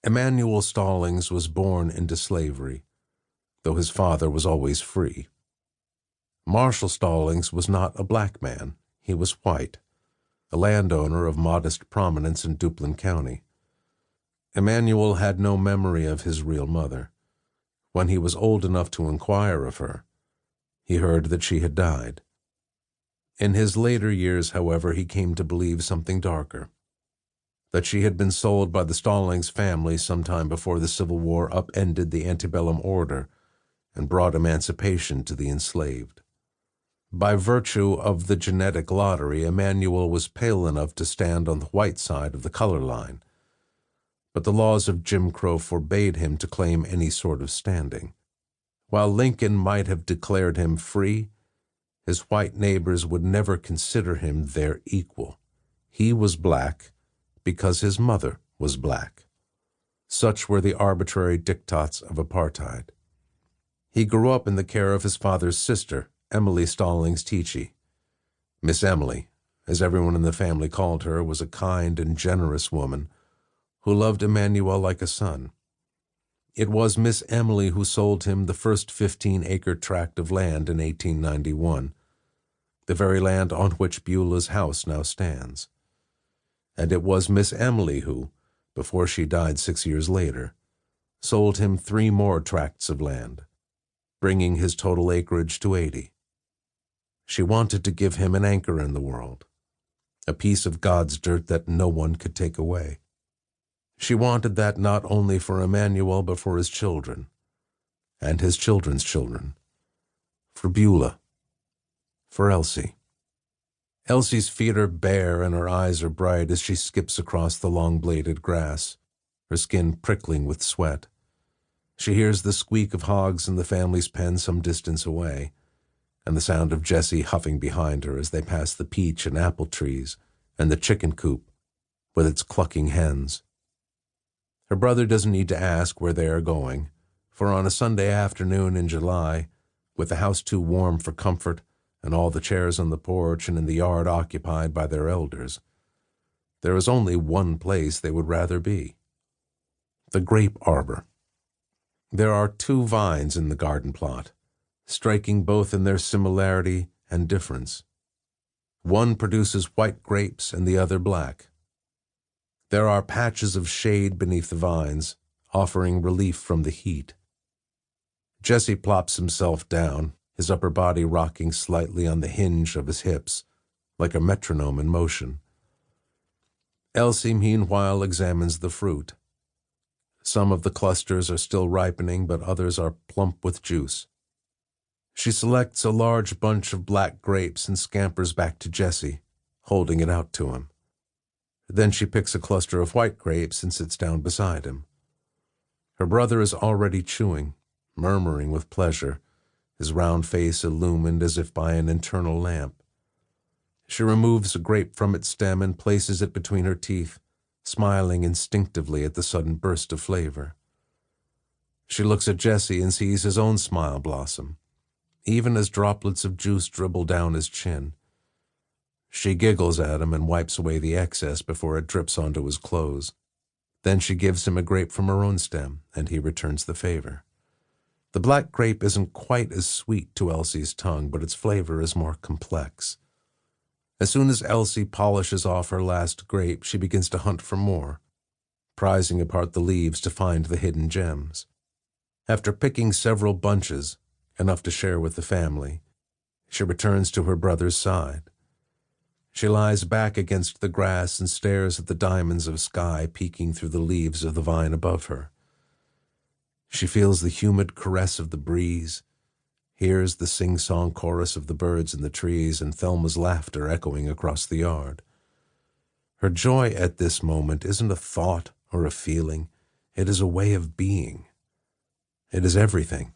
Emmanuel Stallings was born into slavery, though his father was always free. Marshall Stallings was not a black man, he was white, a landowner of modest prominence in Duplin County. Emmanuel had no memory of his real mother. When he was old enough to inquire of her, he heard that she had died. In his later years, however, he came to believe something darker, that she had been sold by the Stallings family sometime before the Civil War upended the antebellum order and brought emancipation to the enslaved. By virtue of the genetic lottery, Emmanuel was pale enough to stand on the white side of the color line, but the laws of Jim Crow forbade him to claim any sort of standing. While Lincoln might have declared him free, his white neighbors would never consider him their equal. He was black because his mother was black. Such were the arbitrary diktats of apartheid. He grew up in the care of his father's sister, Emily Stallings Teachy. Miss Emily, as everyone in the family called her, was a kind and generous woman who loved Emmanuel like a son. It was Miss Emily who sold him the first 15-acre tract of land in 1891, the very land on which Beulah's house now stands. And it was Miss Emily who, before she died 6 years later, sold him 3 more tracts of land, bringing his total acreage to 80. She wanted to give him an anchor in the world, a piece of God's dirt that no one could take away. She wanted that not only for Emmanuel but for his children, and his children's children, for Beulah, for Elsie. Elsie's feet are bare and her eyes are bright as she skips across the long-bladed grass, her skin prickling with sweat. She hears the squeak of hogs in the family's pen some distance away, and the sound of Jessie huffing behind her as they pass the peach and apple trees and the chicken coop with its clucking hens. Her brother doesn't need to ask where they are going, for on a Sunday afternoon in July, with the house too warm for comfort and all the chairs on the porch and in the yard occupied by their elders, there is only one place they would rather be: the grape arbor. There are 2 vines in the garden plot, striking both in their similarity and difference. One produces white grapes and the other black. There are patches of shade beneath the vines, offering relief from the heat. Jesse plops himself down, his upper body rocking slightly on the hinge of his hips, like a metronome in motion. Elsie, meanwhile, examines the fruit. Some of the clusters are still ripening, but others are plump with juice. She selects a large bunch of black grapes and scampers back to Jesse, holding it out to him. Then she picks a cluster of white grapes and sits down beside him. Her brother is already chewing, murmuring with pleasure, his round face illumined as if by an internal lamp. She removes a grape from its stem and places it between her teeth, smiling instinctively at the sudden burst of flavor. She looks at Jesse and sees his own smile blossom, even as droplets of juice dribble down his chin. She giggles at him and wipes away the excess before it drips onto his clothes. Then she gives him a grape from her own stem, and he returns the favor. The black grape isn't quite as sweet to Elsie's tongue, but its flavor is more complex. As soon as Elsie polishes off her last grape, she begins to hunt for more, prizing apart the leaves to find the hidden gems. After picking several bunches, enough to share with the family, she returns to her brother's side. She lies back against the grass and stares at the diamonds of sky peeking through the leaves of the vine above her. She feels the humid caress of the breeze, hears the sing-song chorus of the birds in the trees, and Thelma's laughter echoing across the yard. Her joy at this moment isn't a thought or a feeling. It is a way of being. It is everything.